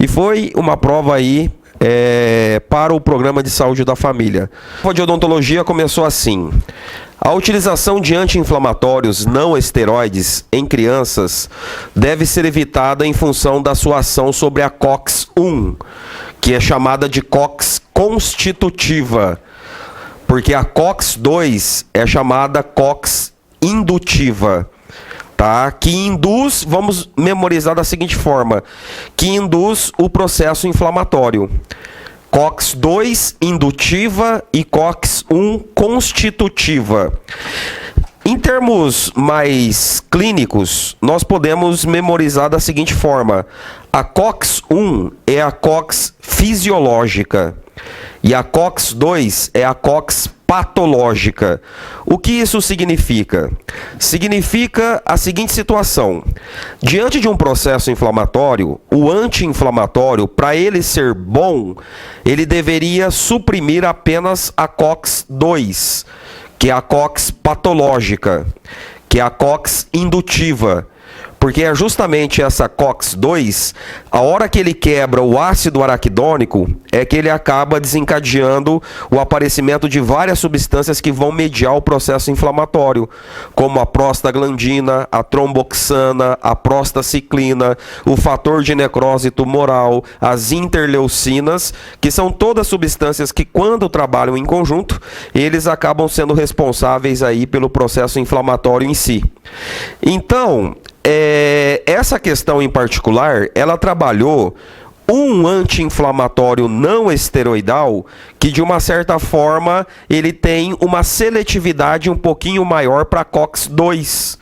E foi uma prova aí para o Programa de Saúde da Família. A prova de odontologia começou assim: a utilização de anti-inflamatórios não esteroides em crianças deve ser evitada em função da sua ação sobre a COX-1, que é chamada de COX constitutiva, porque a COX-2 é chamada COX indutiva. Tá? Que induz, vamos memorizar da seguinte forma, que induz o processo inflamatório. COX-2 indutiva e COX-1 constitutiva. Em termos mais clínicos, nós podemos memorizar da seguinte forma: a COX-1 é a COX fisiológica e a COX-2 é a COX patológica. O que isso significa? Significa a seguinte situação: diante de um processo inflamatório, o anti-inflamatório, para ele ser bom, ele deveria suprimir apenas a COX-2, que é a COX patológica, que é a COX indutiva. Porque é justamente essa COX-2, a hora que ele quebra o ácido araquidônico, é que ele acaba desencadeando o aparecimento de várias substâncias que vão mediar o processo inflamatório, como a prostaglandina, a tromboxana, a prostaciclina, o fator de necrose tumoral, as interleucinas, que são todas substâncias que, quando trabalham em conjunto, eles acabam sendo responsáveis aí pelo processo inflamatório em si. Então, essa questão em particular, ela trabalhou um anti-inflamatório não esteroidal que, de uma certa forma, ele tem uma seletividade um pouquinho maior para COX-2.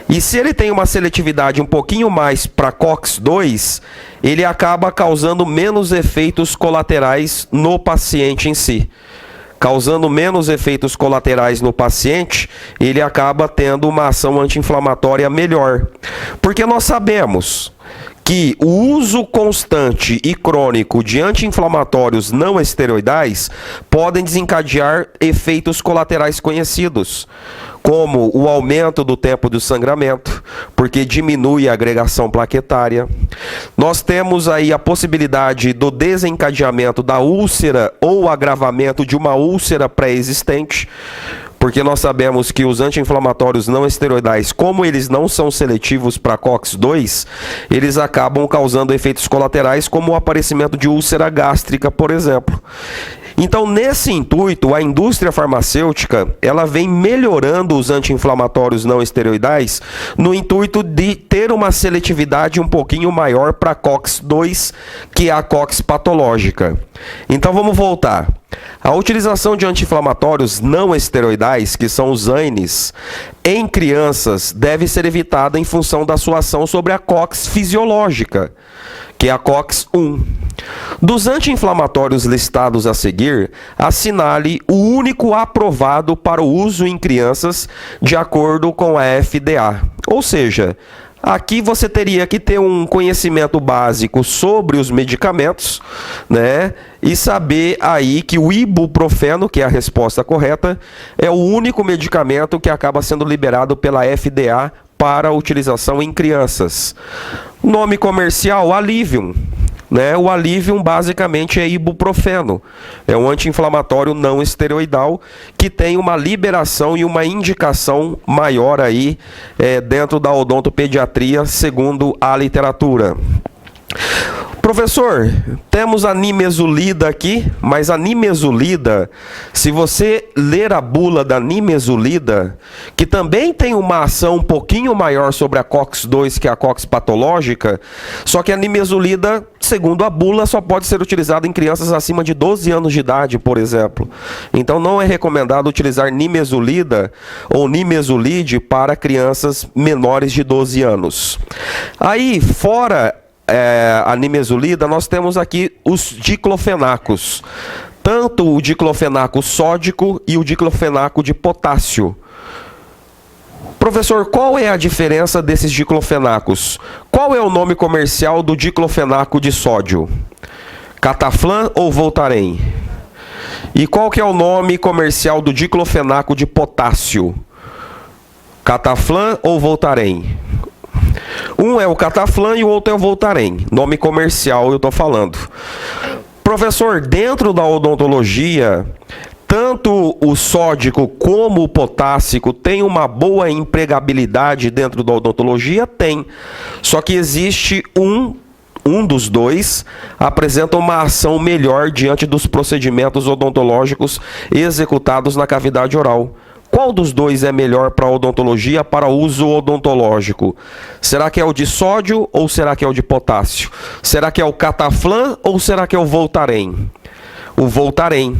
E se ele tem uma seletividade um pouquinho mais para COX-2, ele acaba causando menos efeitos colaterais no paciente em si. Causando menos efeitos colaterais no paciente, ele acaba tendo uma ação anti-inflamatória melhor. Porque nós sabemos que o uso constante e crônico de anti-inflamatórios não esteroidais podem desencadear efeitos colaterais conhecidos, como o aumento do tempo do sangramento, porque diminui a agregação plaquetária. Nós temos aí a possibilidade do desencadeamento da úlcera ou agravamento de uma úlcera pré-existente, porque nós sabemos que os anti-inflamatórios não esteroidais, como eles não são seletivos para COX-2, eles acabam causando efeitos colaterais, como o aparecimento de úlcera gástrica, por exemplo. Então, nesse intuito, a indústria farmacêutica, ela vem melhorando os anti-inflamatórios não esteroidais no intuito de ter uma seletividade um pouquinho maior para COX-2, que é a COX patológica. Então, vamos voltar. A utilização de anti-inflamatórios não esteroidais, que são os ANES, em crianças deve ser evitada em função da sua ação sobre a COX fisiológica, que é a COX-1. Dos anti-inflamatórios listados a seguir, assinale o único aprovado para o uso em crianças de acordo com a FDA. Ou seja, aqui você teria que ter um conhecimento básico sobre os medicamentos, né? E saber aí que o ibuprofeno, que é a resposta correta, é o único medicamento que acaba sendo liberado pela FDA para utilização em crianças. Nome comercial, Alivium. Né? O Alivium basicamente é ibuprofeno. É um anti-inflamatório não esteroidal que tem uma liberação e uma indicação maior aí dentro da odontopediatria, segundo a literatura. Professor, temos a nimesulida aqui, mas a nimesulida, se você ler a bula da nimesulida, que também tem uma ação um pouquinho maior sobre a COX-2, que é a COX patológica, só que a nimesulida, segundo a bula, só pode ser utilizada em crianças acima de 12 anos de idade, por exemplo. Então não é recomendado utilizar nimesulida ou nimesulide para crianças menores de 12 anos. Aí, fora a nimesulida, nós temos aqui os diclofenacos. Tanto o diclofenaco sódico e o diclofenaco de potássio. Professor, qual é a diferença desses diclofenacos? Qual é o nome comercial do diclofenaco de sódio? Cataflam ou Voltaren? E qual que é o nome comercial do diclofenaco de potássio? Cataflam ou Voltaren? Um é o Cataflan e o outro é o Voltaren. Nome comercial eu estou falando. Professor, dentro da odontologia, tanto o sódico como o potássico tem uma boa empregabilidade dentro da odontologia? Tem. Só que existe um dos dois apresenta uma ação melhor diante dos procedimentos odontológicos executados na cavidade oral. Qual dos dois é melhor para a odontologia, para uso odontológico? Será que é o de sódio ou será que é o de potássio? Será que é o Cataflan ou será que é o Voltaren? O Voltaren,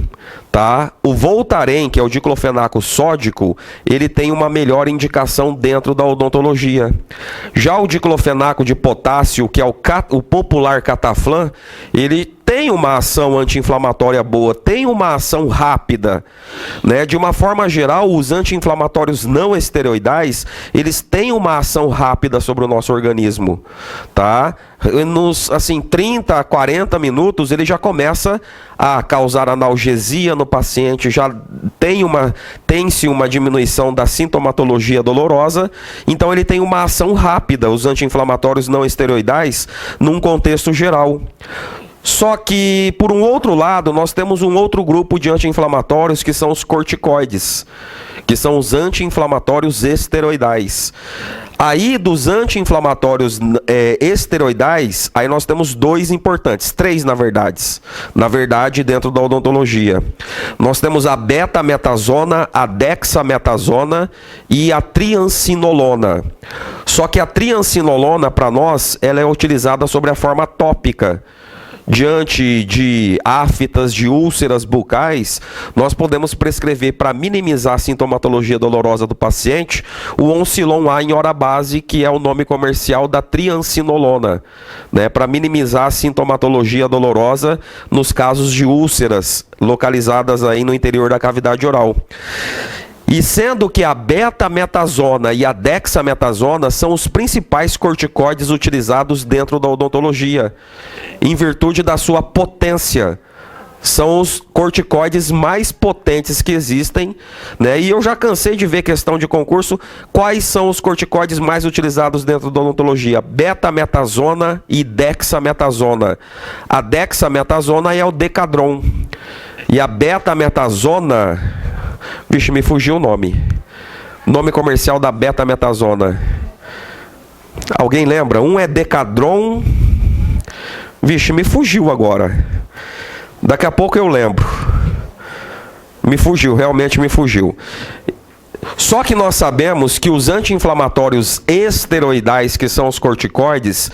tá? O Voltaren, que é o diclofenaco sódico, ele tem uma melhor indicação dentro da odontologia. Já o diclofenaco de potássio, que é o popular Cataflan, ele tem uma ação anti-inflamatória boa, tem uma ação rápida, né? De uma forma geral, os anti-inflamatórios não esteroidais, eles têm uma ação rápida sobre o nosso organismo, tá? Nos, assim, 30 a 40 minutos, ele já começa a causar analgesia no paciente, já tem-se uma diminuição da sintomatologia dolorosa, então ele tem uma ação rápida, os anti-inflamatórios não esteroidais, num contexto geral. Só que, por um outro lado, nós temos um outro grupo de anti-inflamatórios que são os corticoides, que são os anti-inflamatórios esteroidais. Aí, dos anti-inflamatórios esteroidais, aí nós temos dois importantes, três na verdade, dentro da odontologia. Nós temos a betametasona, a dexametasona e a triancinolona. Só que a triancinolona, para nós, ela é utilizada sobre a forma tópica. Diante de aftas, de úlceras bucais, nós podemos prescrever, para minimizar a sintomatologia dolorosa do paciente, o Oncilon A em hora base, que é o nome comercial da triancinolona, né, para minimizar a sintomatologia dolorosa nos casos de úlceras localizadas aí no interior da cavidade oral. E sendo que a betametasona e a dexametasona são os principais corticoides utilizados dentro da odontologia, em virtude da sua potência. São os corticoides mais potentes que existem, né? E eu já cansei de ver questão de concurso, quais são os corticoides mais utilizados dentro da odontologia? Betametasona e dexametasona. A dexametasona é o Decadron. E a betametasona... Vixe, me fugiu o nome. Nome comercial da betametasona. Alguém lembra? Um é Decadron. Vixe, me fugiu agora. Daqui a pouco eu lembro. Me fugiu, realmente me fugiu. Só que nós sabemos que os anti-inflamatórios esteroidais, que são os corticoides,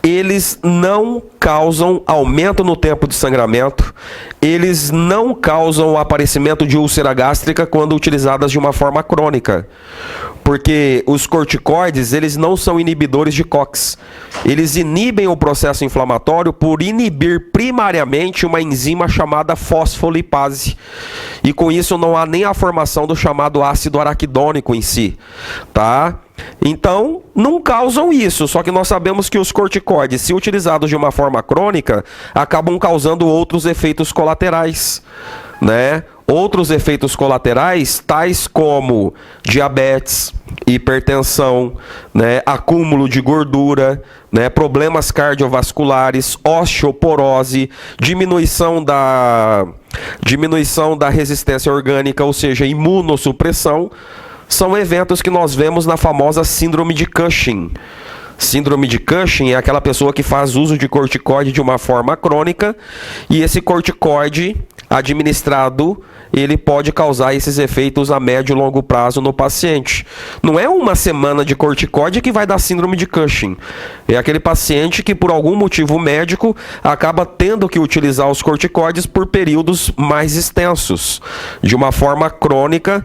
eles não causam aumento no tempo de sangramento, eles não causam o aparecimento de úlcera gástrica quando utilizadas de uma forma crônica. Porque os corticoides, eles não são inibidores de COX. Eles inibem o processo inflamatório por inibir primariamente uma enzima chamada fosfolipase. E com isso não há nem a formação do chamado ácido araquidônico em si, tá? Então, não causam isso, só que nós sabemos que os corticoides, se utilizados de uma forma crônica, acabam causando outros efeitos colaterais, né? Outros efeitos colaterais, tais como diabetes, hipertensão, né? Acúmulo de gordura, né? Problemas cardiovasculares, osteoporose, diminuição da resistência orgânica, ou seja, imunossupressão, são eventos que nós vemos na famosa síndrome de Cushing. Síndrome de Cushing é aquela pessoa que faz uso de corticoide de uma forma crônica, e esse corticoide administrado, ele pode causar esses efeitos a médio e longo prazo no paciente. Não é uma semana de corticoide que vai dar síndrome de Cushing. É aquele paciente que, por algum motivo médico, acaba tendo que utilizar os corticoides por períodos mais extensos. De uma forma crônica,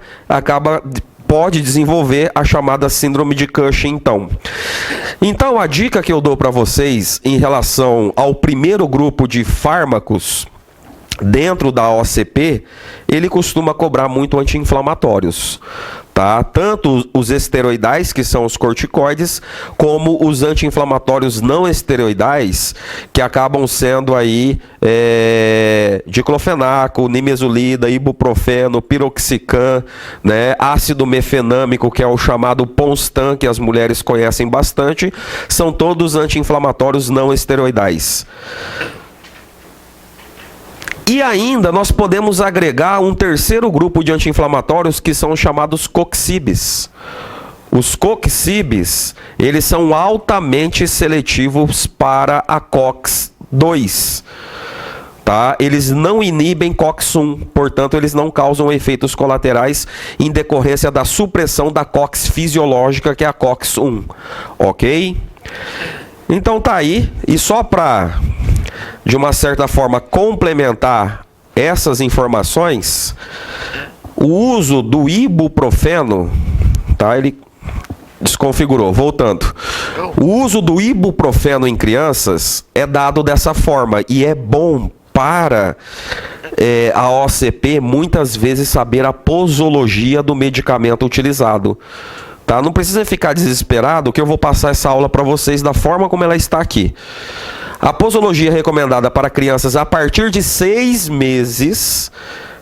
pode desenvolver a chamada síndrome de Cushing, então. Então, a dica que eu dou para vocês em relação ao primeiro grupo de fármacos dentro da OCP, ele costuma cobrar muito anti-inflamatórios, tá? tá? Tanto os esteroidais, que são os corticoides, como os anti-inflamatórios não esteroidais, que acabam sendo aí diclofenaco, nimesulida, ibuprofeno, piroxicam, né? Ácido mefenâmico, que é o chamado Ponstan, que as mulheres conhecem bastante, são todos anti-inflamatórios não esteroidais. E ainda nós podemos agregar um terceiro grupo de anti-inflamatórios, que são os chamados coxibes. Os coxibes, eles são altamente seletivos para a COX-2. Tá? Eles não inibem COX-1, portanto eles não causam efeitos colaterais em decorrência da supressão da COX fisiológica, que é a COX-1. Ok? Então tá aí, e só para, de uma certa forma, complementar essas informações, o uso do ibuprofeno, tá? Ele desconfigurou, voltando. O uso do ibuprofeno em crianças é dado dessa forma, e é bom para a OCP muitas vezes saber a posologia do medicamento utilizado. Tá? Não precisa ficar desesperado, que eu vou passar essa aula para vocês da forma como ela está aqui. A posologia recomendada para crianças a partir de 6 meses,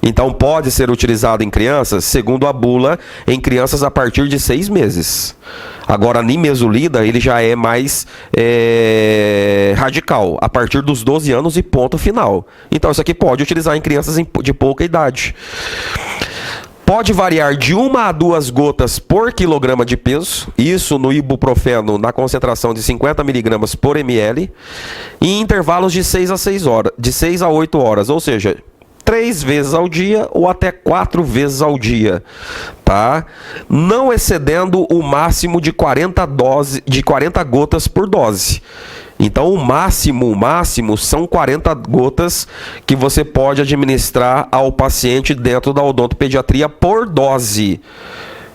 então pode ser utilizado em crianças, segundo a bula, em crianças a partir de 6 meses. Agora, a nimesulida, ele já é mais radical, a partir dos 12 anos e ponto final. Então, isso aqui pode utilizar em crianças de pouca idade. Pode variar de 1 a 2 gotas por quilograma de peso, isso no ibuprofeno na concentração de 50 mg por ml, em intervalos de 6 a 8 horas, ou seja, 3 vezes ao dia ou até 4 vezes ao dia, tá? Não excedendo o máximo de 40 gotas por dose. Então, o máximo são 40 gotas que você pode administrar ao paciente dentro da odontopediatria por dose.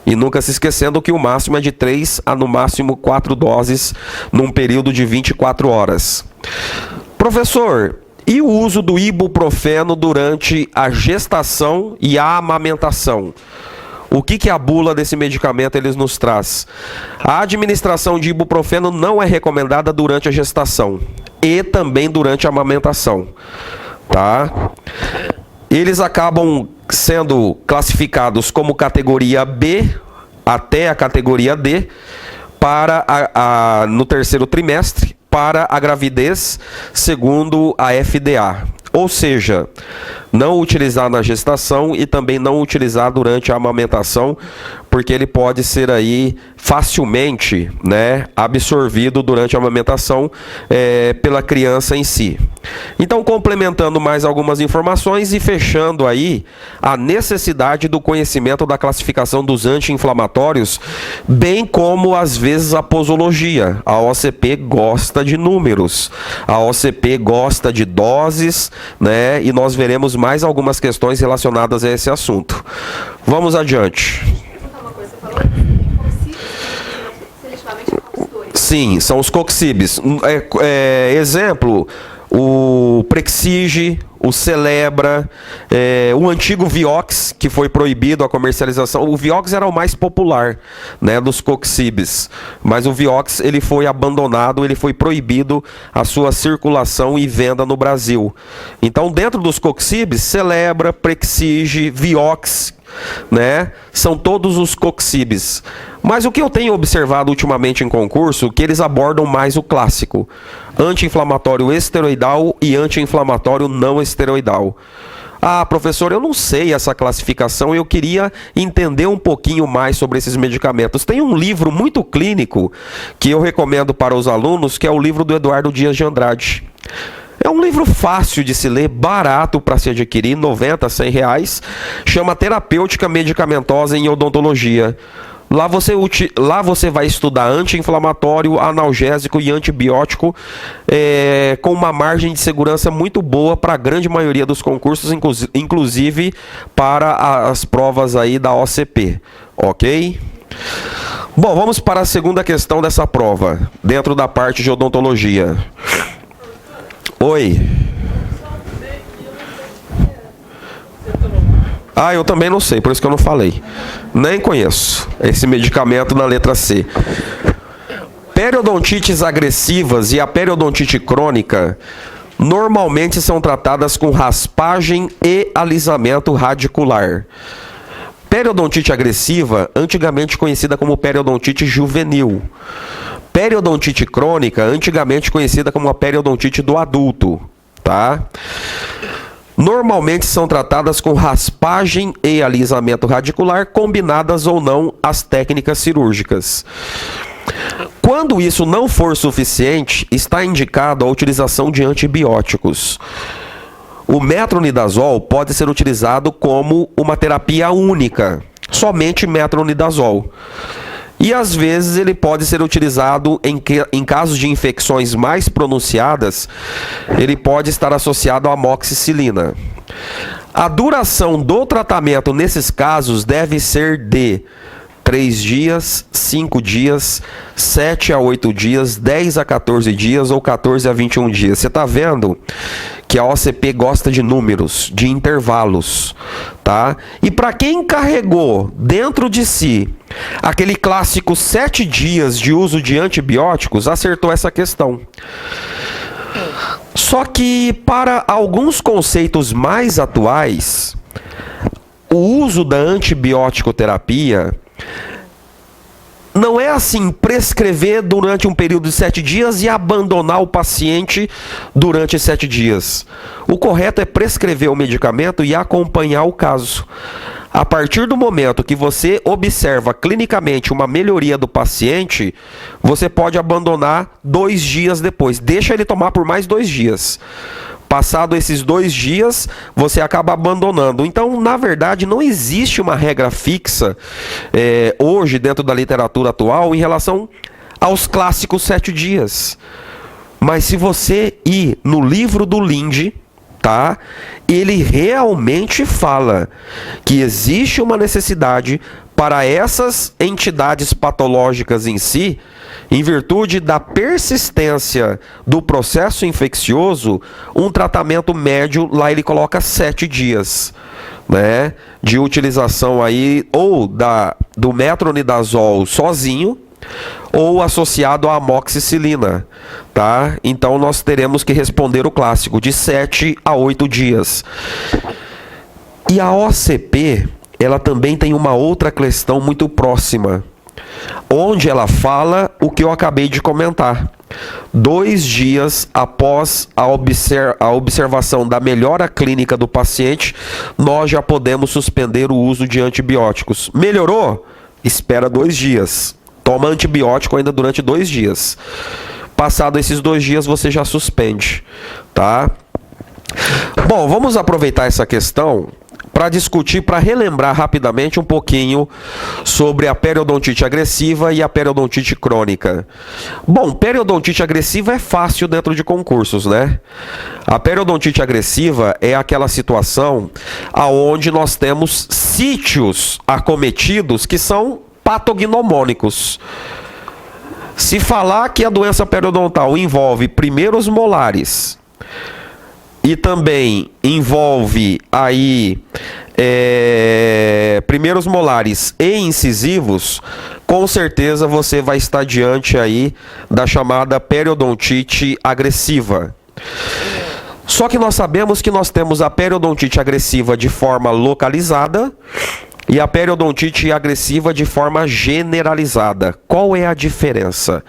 E nunca se esquecendo que o máximo é de 3 a no máximo 4 doses num período de 24 horas. Professor, e o uso do ibuprofeno durante a gestação e a amamentação? O que a bula desse medicamento eles nos traz? A administração de ibuprofeno não é recomendada durante a gestação e também durante a amamentação, tá? Eles acabam sendo classificados como categoria B até a categoria D para no terceiro trimestre para a gravidez, segundo a FDA. Ou seja, não utilizar na gestação e também não utilizar durante a amamentação, porque ele pode ser aí facilmente, né, absorvido durante a amamentação pela criança em si. Então, complementando mais algumas informações e fechando aí a necessidade do conhecimento da classificação dos anti-inflamatórios, bem como às vezes a posologia. A OCP gosta de números, a OCP gosta de doses, né? E nós veremos mais algumas questões relacionadas a esse assunto. Vamos adiante. Sim, são os coxibes. Exemplo, o Prexige, o Celebra, o antigo Vioxx, que foi proibido a comercialização. O Vioxx era o mais popular, né, dos coxibes, mas o Vioxx ele foi abandonado, ele foi proibido a sua circulação e venda no Brasil. Então, dentro dos coxibes, Celebra, Prexige, Vioxx, né, são todos os coxibes. Mas o que eu tenho observado ultimamente em concurso, que eles abordam mais o clássico: anti-inflamatório esteroidal e anti-inflamatório não esteroidal. Ah, professor, eu não sei essa classificação, eu queria entender um pouquinho mais sobre esses medicamentos. Tem um livro muito clínico que eu recomendo para os alunos, que é o livro do Eduardo Dias de Andrade. É um livro fácil de se ler, barato para se adquirir, R$90, R$100, chama Terapêutica Medicamentosa em Odontologia. Lá você vai estudar anti-inflamatório, analgésico e antibiótico com uma margem de segurança muito boa para a grande maioria dos concursos, inclusive para as provas aí da OCP, ok? Bom, vamos para a segunda questão dessa prova, dentro da parte de odontologia. Oi. Ah, eu também não sei, por isso que eu não falei. Nem conheço esse medicamento na letra C. Periodontites agressivas e a periodontite crônica normalmente são tratadas com raspagem e alisamento radicular. Periodontite agressiva, antigamente conhecida como periodontite juvenil. Periodontite crônica, antigamente conhecida como a periodontite do adulto, tá? Normalmente são tratadas com raspagem e alisamento radicular, combinadas ou não as técnicas cirúrgicas. Quando isso não for suficiente, está indicado a utilização de antibióticos. O metronidazol pode ser utilizado como uma terapia única, somente metronidazol. E às vezes ele pode ser utilizado em casos de infecções mais pronunciadas, ele pode estar associado à amoxicilina. A duração do tratamento nesses casos deve ser de 3 dias, 5 dias, 7 a 8 dias, 10 a 14 dias ou 14 a 21 dias. Você está vendo que a OCP gosta de números, de intervalos, tá? E para quem carregou dentro de si aquele clássico 7 dias de uso de antibióticos, acertou essa questão. Só que para alguns conceitos mais atuais, o uso da antibiótico-terapia não é assim prescrever durante um período de 7 dias e abandonar o paciente durante 7 dias. O correto é prescrever o medicamento e acompanhar o caso. A partir do momento que você observa clinicamente uma melhoria do paciente, você pode abandonar 2 dias depois. Deixa ele tomar por mais 2 dias. Passado esses 2 dias, você acaba abandonando. Então, na verdade, não existe uma regra fixa hoje dentro da literatura atual em relação aos clássicos 7 dias. Mas se você ir no livro do Linde, tá? Ele realmente fala que existe uma necessidade para essas entidades patológicas em si, em virtude da persistência do processo infeccioso, um tratamento médio, lá ele coloca 7 dias, né, de utilização aí, ou do metronidazol sozinho, ou associado à amoxicilina, tá? Então nós teremos que responder o clássico de 7 a 8 dias. E a OCP, ela também tem uma outra questão muito próxima, onde ela fala o que eu acabei de comentar. 2 dias após a observação da melhora clínica do paciente, nós já podemos suspender o uso de antibióticos. Melhorou? Espera 2 dias. Toma antibiótico ainda durante 2 dias. Passado esses 2 dias, você já suspende, tá? Bom, vamos aproveitar essa questão para discutir, para relembrar rapidamente um pouquinho sobre a periodontite agressiva e a periodontite crônica. Bom, periodontite agressiva é fácil dentro de concursos, né? A periodontite agressiva é aquela situação aonde nós temos sítios acometidos que são patognomônicos. Se falar que a doença periodontal envolve primeiros molares e também envolve aí primeiros molares e incisivos, com certeza você vai estar diante aí da chamada periodontite agressiva. Só que nós sabemos que nós temos a periodontite agressiva de forma localizada e a periodontite agressiva de forma generalizada. Qual é a diferença?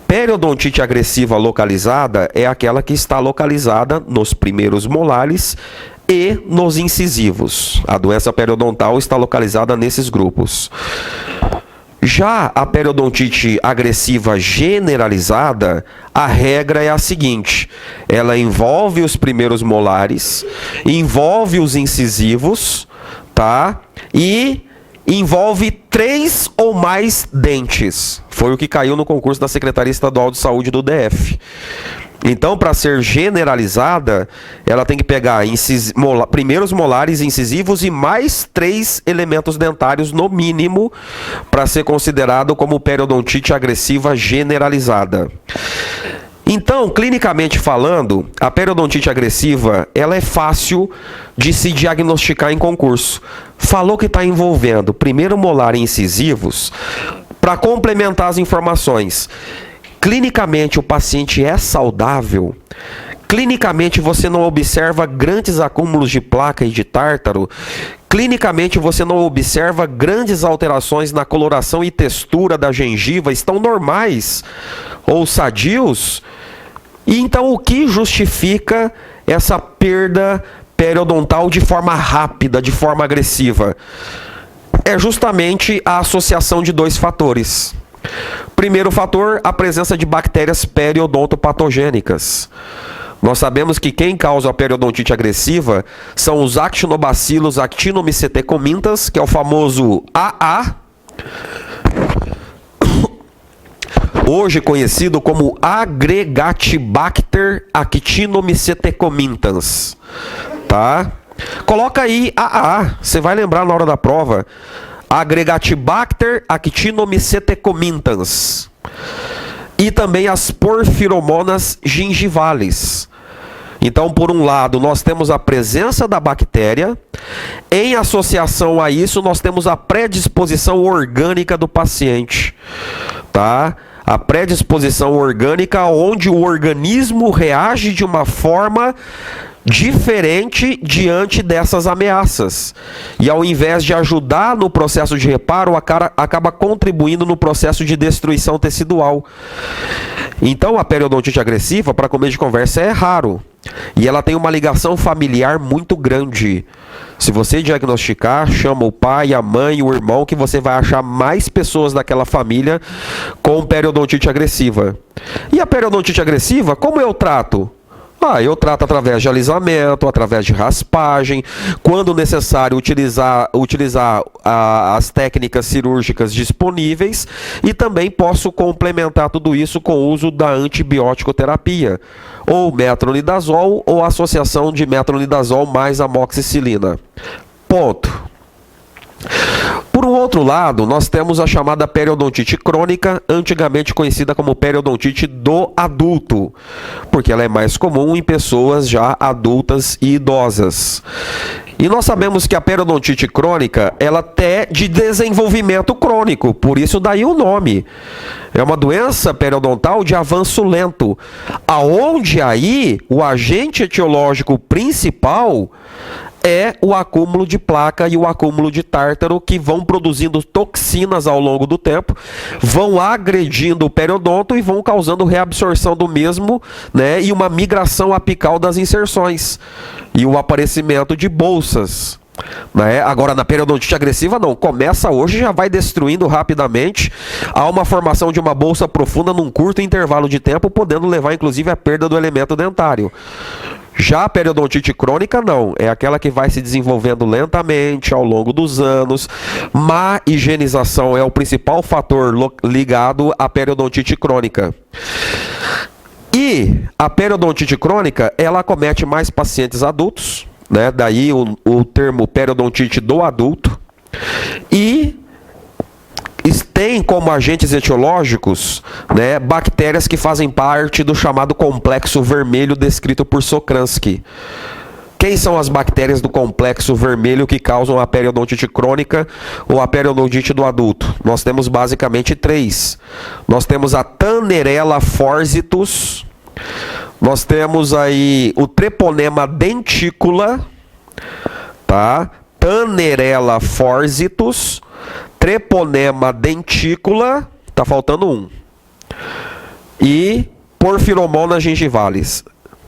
Periodontite agressiva localizada é aquela que está localizada nos primeiros molares e nos incisivos. A doença periodontal está localizada nesses grupos. Já a periodontite agressiva generalizada, a regra é a seguinte: ela envolve os primeiros molares, envolve os incisivos, tá? E envolve 3 ou mais dentes. Foi o que caiu no concurso da Secretaria Estadual de Saúde do DF. Então, para ser generalizada, ela tem que pegar primeiros molares incisivos e mais 3 elementos dentários no mínimo para ser considerado como periodontite agressiva generalizada. Então, clinicamente falando, a periodontite agressiva, ela é fácil de se diagnosticar em concurso. Falou que está envolvendo primeiro molar e incisivos, para complementar as informações. Clinicamente o paciente é saudável. Clinicamente você não observa grandes acúmulos de placa e de tártaro. Clinicamente você não observa grandes alterações na coloração e textura da gengiva, estão normais ou sadios. E então o que justifica essa perda periodontal de forma rápida, de forma agressiva? É justamente a associação de dois fatores. Primeiro fator, a presença de bactérias periodontopatogênicas. Nós sabemos que quem causa a periodontite agressiva são os Actinobacillus actinomycete-comintas, que é o famoso AA, hoje conhecido como Agregatibacter actinomycete-comintans, tá? Coloca aí AA, você vai lembrar na hora da prova. Agregatibacter actinomycete-comintans. E também as porfiromonas gingivales. Então, por um lado, nós temos a presença da bactéria. Em associação a isso, nós temos a predisposição orgânica do paciente, tá? A predisposição orgânica onde o organismo reage de uma forma diferente diante dessas ameaças. E ao invés de ajudar no processo de reparo, acaba contribuindo no processo de destruição tecidual. Então a periodontite agressiva, para começo de conversa, é raro. E ela tem uma ligação familiar muito grande. Se você diagnosticar, chama o pai, a mãe, o irmão, que você vai achar mais pessoas daquela família com periodontite agressiva. E a periodontite agressiva, como eu trato? Eu trato através de alisamento, através de raspagem, quando necessário utilizar as técnicas cirúrgicas disponíveis, e também posso complementar tudo isso com o uso da antibiótico-terapia, ou metronidazol, ou associação de metronidazol mais amoxicilina. Ponto. Por um outro lado, nós temos a chamada periodontite crônica, antigamente conhecida como periodontite do adulto, porque ela é mais comum em pessoas já adultas e idosas. E nós sabemos que a periodontite crônica, ela é de desenvolvimento crônico, por isso daí o nome. É uma doença periodontal de avanço lento, aonde aí o agente etiológico principal é o acúmulo de placa e o acúmulo de tártaro, que vão produzindo toxinas ao longo do tempo, vão agredindo o periodonto e vão causando reabsorção do mesmo, né, e uma migração apical das inserções e o aparecimento de bolsas. Né? Agora, na periodontite agressiva não, começa hoje e já vai destruindo rapidamente. Há uma formação de uma bolsa profunda num curto intervalo de tempo, podendo levar inclusive à perda do elemento dentário. Já a periodontite crônica não, é aquela que vai se desenvolvendo lentamente ao longo dos anos. Má higienização é o principal fator ligado à periodontite crônica. E a periodontite crônica, ela acomete mais pacientes adultos, né? Daí o termo periodontite do adulto. E tem como agentes etiológicos, né, bactérias que fazem parte do chamado complexo vermelho descrito por Sokransky. Quem são as bactérias do complexo vermelho que causam a periodontite crônica ou a periodontite do adulto? Nós temos basicamente 3. Nós temos a Tannerella forsitus, nós temos aí o Treponema denticula, tá? Tannerella forsitus, Treponema denticula, tá faltando um, e Porphyromonas gingivalis,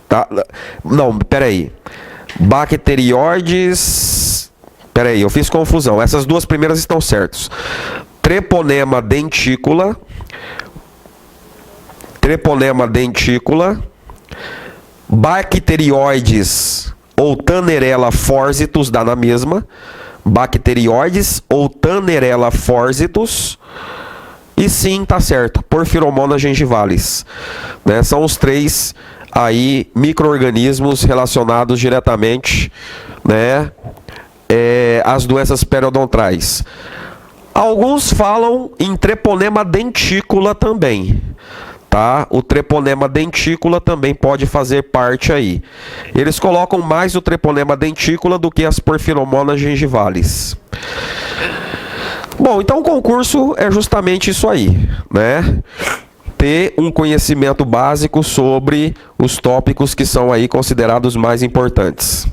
tá? Não, peraí, Bacteroides, peraí, eu fiz confusão, essas duas primeiras estão certas. Treponema denticula, Bacteroides ou Tannerella forsitus, dá na mesma. Bacteroides ou Tannerella forsitus. E sim, tá certo, Porphyromonas gingivalis, né? São os 3 aí micro-organismos relacionados diretamente, né, às doenças periodontais. Alguns falam em Treponema denticula também, tá? O treponema dentícula também pode fazer parte aí. Eles colocam mais o treponema dentícula do que as porfiromonas gengivales. Bom, então o concurso é justamente isso aí, né? Ter um conhecimento básico sobre os tópicos que são aí considerados mais importantes.